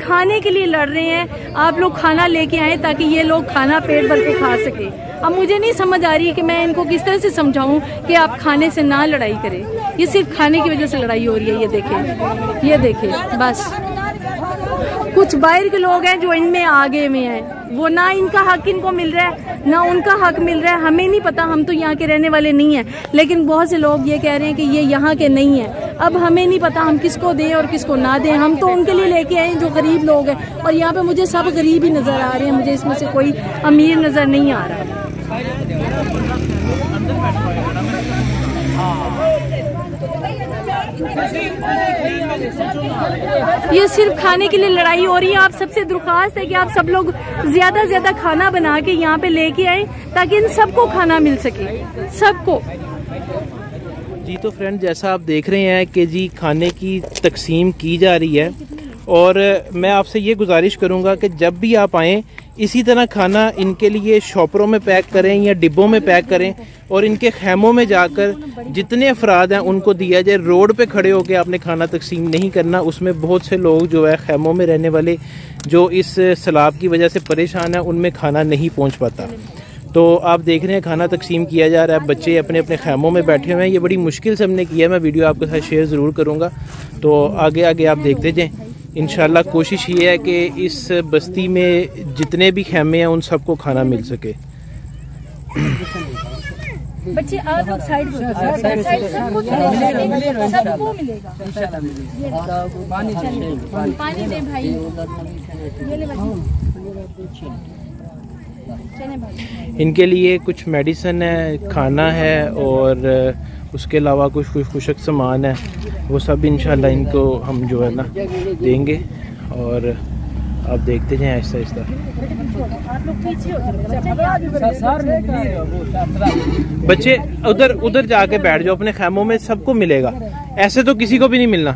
खाने के लिए लड़ रहे हैं। आप लोग खाना लेके आए ताकि ये लोग खाना पेट भर के खा सके। अब मुझे नहीं समझ आ रही है कि मैं इनको किस तरह से समझाऊं कि आप खाने से ना लड़ाई करें। ये सिर्फ खाने की वजह से लड़ाई हो रही है। ये देखें बस। कुछ बाहर के लोग हैं जो इनमें आगे में हैं, वो ना इनका हक इनको मिल रहा है ना उनका हक मिल रहा है। हमें नहीं पता, हम तो यहाँ के रहने वाले नहीं हैं, लेकिन बहुत से लोग ये कह रहे हैं कि ये यहाँ के नहीं है। अब हमें नहीं पता हम किसको दें और किसको ना दें। हम तो उनके लिए लेके आए जो गरीब लोग हैं, और यहाँ पे मुझे सब गरीब ही नजर आ रहे हैं। मुझे इसमें से कोई अमीर नजर नहीं आ रहा। ये सिर्फ खाने के लिए लड़ाई हो रही है। आप सबसे दरख्वास्त है कि आप सब लोग ज्यादा से ज्यादा खाना बना के यहाँ पे लेके आए ताकि इन सबको खाना मिल सके, सबको। जी तो फ्रेंड, जैसा आप देख रहे हैं कि जी खाने की तकसीम की जा रही है, और मैं आपसे ये गुजारिश करूँगा कि जब भी आप आएँ इसी तरह खाना इनके लिए शॉपरों में पैक करें या डिब्बों में पैक करें, और इनके खैमों में जाकर जितने अफराद हैं उनको दिया जाए। रोड पे खड़े होकर आपने खाना तकसीम नहीं करना। उसमें बहुत से लोग जो है खैमों में रहने वाले जो इस सैलाब की वजह से परेशान हैं, उनमें खाना नहीं पहुंच पाता। तो आप देख रहे हैं खाना तकसीम किया जा रहा है, बच्चे अपने अपने खैमों में बैठे हुए हैं। ये बड़ी मुश्किल से हमने किया है। मैं वीडियो आपके साथ शेयर ज़रूर करूँगा, तो आगे आगे आप देखते जाएँ। इंशाल्लाह कोशिश ये है कि इस बस्ती में जितने भी खैमे हैं उन सबको खाना मिल सके। बच्चे आप लोग साइड सबको मिलेगा। पानी दे भाई। इनके लिए कुछ मेडिसिन है, खाना है, और उसके अलावा कुछ खुशक सामान है, वो सब इंशाल्लाह इनको हम जो है ना देंगे। और आप देखते जाएं आहिस्ता आहिस्ता। बच्चे उधर उधर जाके बैठ जाओ अपने खैमों में, सबको मिलेगा। ऐसे तो किसी को भी नहीं मिलना।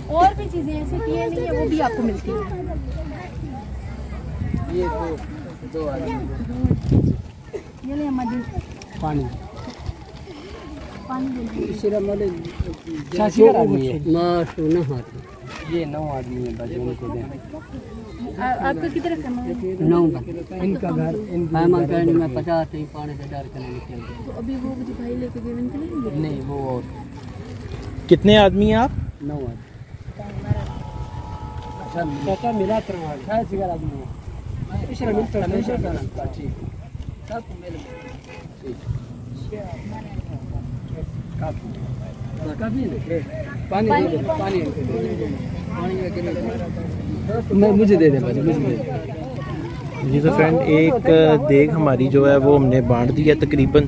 और भी चीजें ऐसी पिए नहीं है, वो भी आपको मिलती है। पानी ये 9 आदमी है, बच्चे उनको दें। आपका कितना करना है? 9 इनका घर में 50 ही पानी से डाल कर निकल। तो अभी वो जो भाई लेके गए उनके लिए नहीं, वो और कितने आदमी हैं आप? 9 आदमी। अच्छा मिला करवा सिगर आदमी इशरा मिलता है ठीक सब मिल पानी पानी मैं मुझे दे दे मुझे दे। जी तो फ्रेंड, एक देग हमारी जो है वो हमने बांट दिया, तकरीबन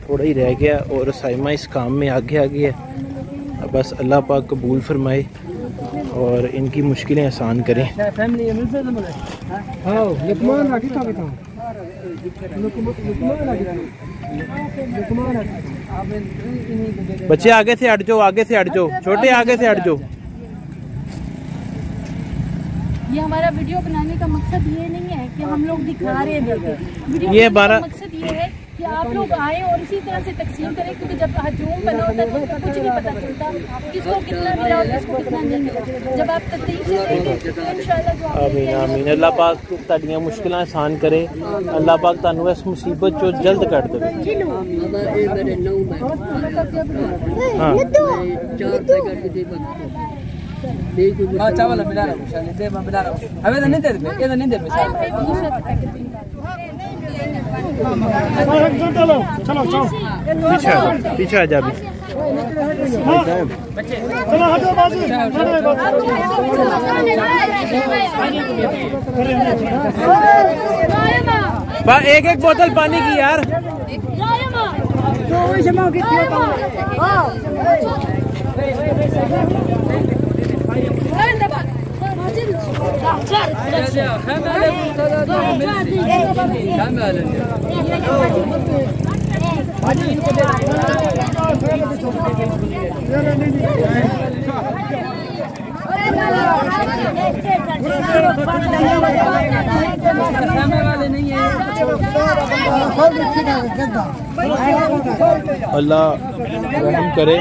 थोड़ा ही रह गया, और साइमा इस काम में आगे आ गया। अब बस अल्लाह पाक कबूल फरमाए और इनकी मुश्किलें आसान करें। बच्चे आगे से हट जाओ, आगे से हट जाओ, छोटे आगे से हट जाओ। ये हमारा वीडियो बनाने का मकसद ये नहीं है कि हम लोग दिखा रहे हैं। ये हमारा मकसद ये है कि आप लोग आए और इसी तरह से तकसीम करें, क्योंकि जब हजूम बना होता है तो उसको कुछ नहीं पता चलता किसको कितना मिला और किसको कितना नहीं मिला। जब आप तकलीफ से देंगे तो इंशाल्लाह आमीन आमीन। अल्लाह पाक ताड़ियां मुश्किलें आसान करे, अल्लाह पाक तानू इस मुसीबत चो जल्द कट दे। हाँ चावल मिला रहा हूँ, अबे तो नहीं दे दे, ये तो नहीं दे चलो पीछे आ जा भी। एक एक बोतल पानी की यार। अल्लाह रहम करे।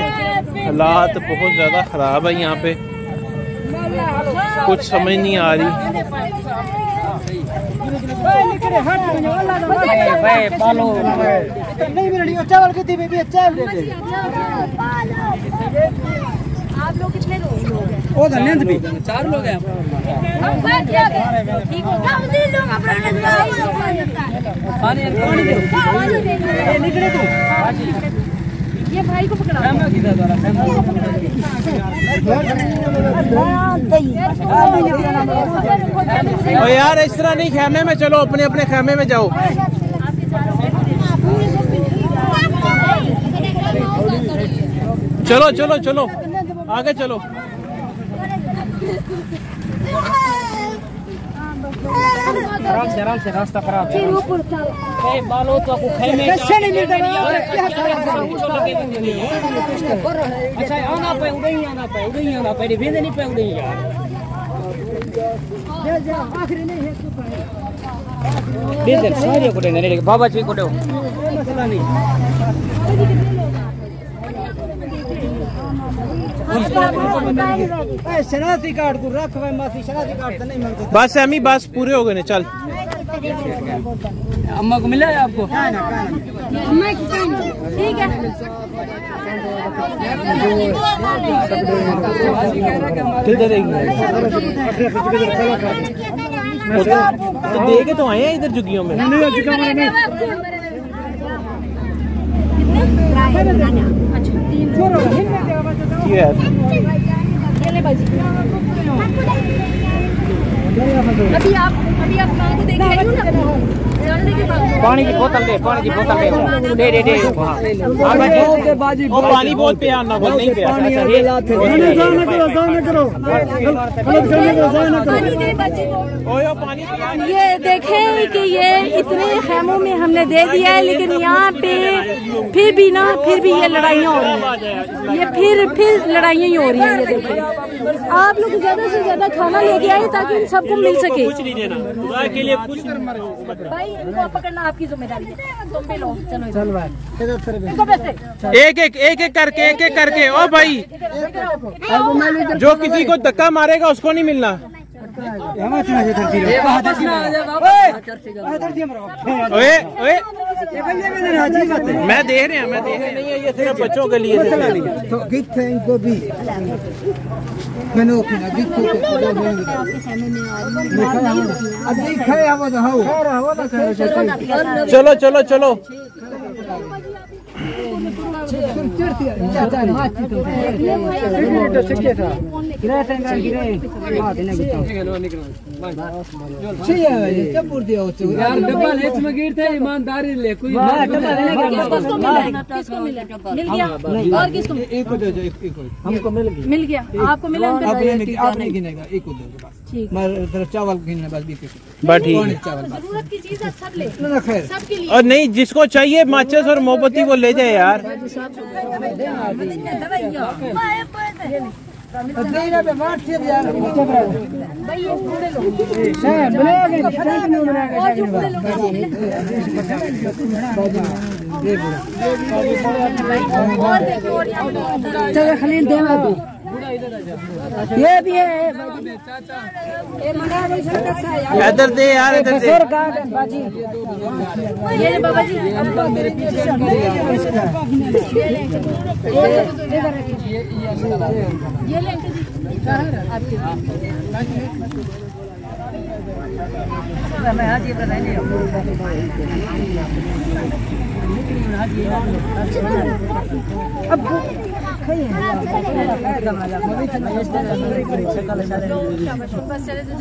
हालात बहुत ज़्यादा ख़राब है यहाँ पे, कुछ समझ नहीं आ रही। आप लोग कितने लोग हैं? वो धन्यवाद भी 4 लोग हैं। ये भाई को पकड़ा यार इस तरह नहीं, खेमे में चलो, अपने अपने खेमे में जाओ। चलो चलो चलो आगे चलो। आराम से रास्ता खराब है। बालो तो आपको खेमे कैसे नहीं मिलता। अच्छा आना पे उड़े ही आना पे भेजे नहीं पे उड़े ही यार। आखिरी नहीं है बेदर सारे को देने रे बाबा जी को दो मसला नहीं। शनाती कार्ड को रख भाई मासी, शनाती कार्ड तो नहीं मिलता। बस अमी बस पूरे हो गए ने, चल। अम्मा को मिला है आपको? ठीक है। तो दे के तो आए हैं इधर झुग्गियों में। अभी आप माँ को देख रहे हो ना, पानी की बोतल दे, पानी की बोतल दे दे दे। वो पानी बहुत पिया ना, बहुत नहीं पिया। ये देखें कि ये इतने खेमों में हमने दे दिया है, लेकिन यहाँ पे फिर भी ये लड़ाइयाँ हो रही हैं। ये फिर लड़ाइयाँ ही हो रही हैं। ये देखें, आप लोग ज्यादा से ज्यादा खाना लेके आए ताकि इन सबको मिल सके। कुछ नहीं देना के लिए कुछ। भाई इनको पकड़ना आपकी जिम्मेदारी है। तुम भी लो, चलो भाई। एक एक करके ओ भाई, जो किसी को धक्का मारेगा उसको नहीं मिलना। ओए ओए मैं देख रहा नहीं है, ये सिर्फ बच्चों के लिए। इनको भी चलो चलो चलो। ईमानदारी ले कोई हमको मिल गया, आपको मिला, आपने गिनेगा एक को चावल गिनने बस ठीक। जरूरत की चीज है, सब ले, सबके लिए। और नहीं, जिसको चाहिए माचिस और मोमबत्ती वो ले जाए यार। खलील देवा ये भी है। इधर दे यार, इधर दे। ये बाबा जी मेरे पीछे ये लेंगे जी आपके। मैं आज ये बताएंगे अब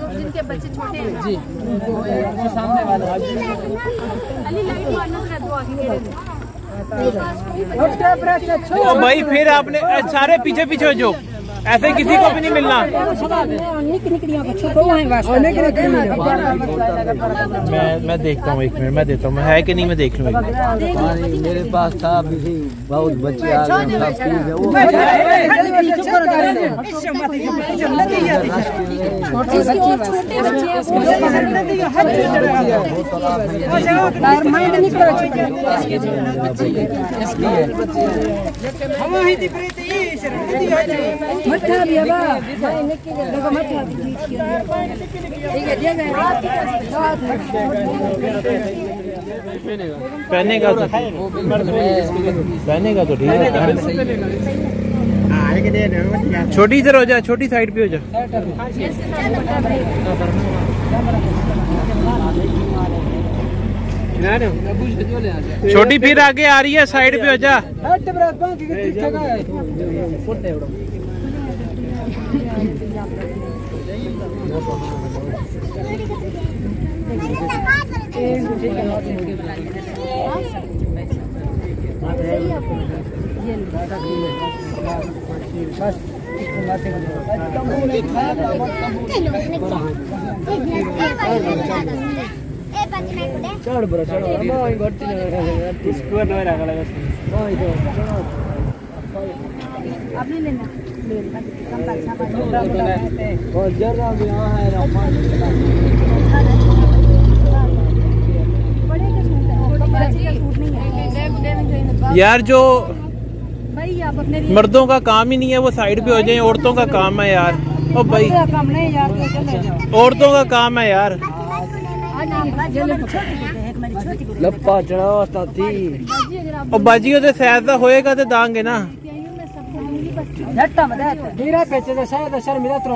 जिनके बच्चे छोटे हैं जी, सामने वाले भाई फिर आपने सारे पीछे पीछे जो ऐसे किसी को भी नहीं मिलना। मैं देखता हूँ, 1 मिनट मैं देता हूँ, है कि नहीं मैं देख लूँ। मेरे पास था बहुत बच्चे आ पहने का तो ठीक है। छोटी इधर हो जा, छोटी साइड पे हो जा। छोटी फिर आगे आ रही है, साइड पे हो जा। यार जो मर्दों का काम ही नहीं है वो साइड पे हो जाए, औरतों का काम है यार। ओ भाई औरतों का काम है यार। लप्पा चढ़ा थी और बाजियों से सैदा होएगा तो दांगे ना। मेरा पेचे तो शायद शर्मिला तो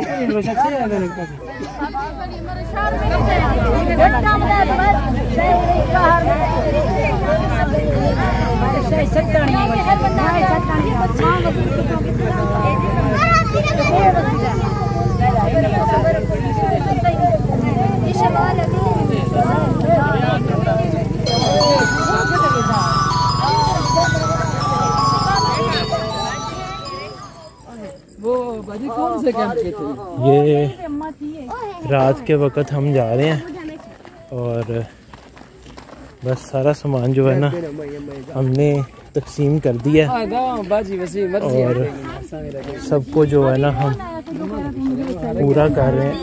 कौन से कैंप के थे? ये रात के वक्त हम जा रहे हैं और बस सारा सामान जो है ना हमने तकसीम कर दिया और सबको जो है ना हम पूरा कर रहे हैं।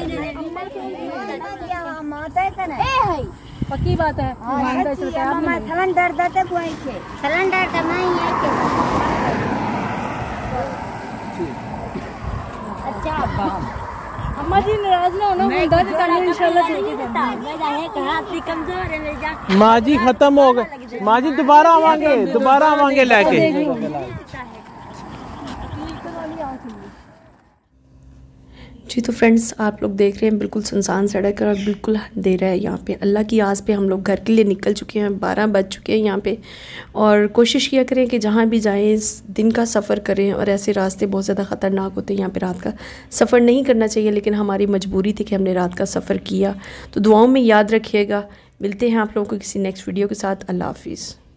पक्की बात है। अम्मा जी नाराज ना होना, इंशाल्लाह माँ जी खत्म हो गए, माँ जी दोबारा आवांगे लेके। जी तो फ्रेंड्स आप लोग देख रहे हैं बिल्कुल सुनसान सड़क और बिल्कुल अंधेरा है यहाँ पे। अल्लाह की आस पे हम लोग घर के लिए निकल चुके हैं, 12 बज चुके हैं यहाँ पे। और कोशिश किया करें कि जहाँ भी जाएं दिन का सफ़र करें, और ऐसे रास्ते बहुत ज़्यादा ख़तरनाक होते हैं, यहाँ पे रात का सफ़र नहीं करना चाहिए, लेकिन हमारी मजबूरी थी कि हमने रात का सफ़र किया। तो दुआओं में याद रखिएगा। मिलते हैं आप लोगों को किसी नेक्स्ट वीडियो के साथ। अल्लाह हाफिज़।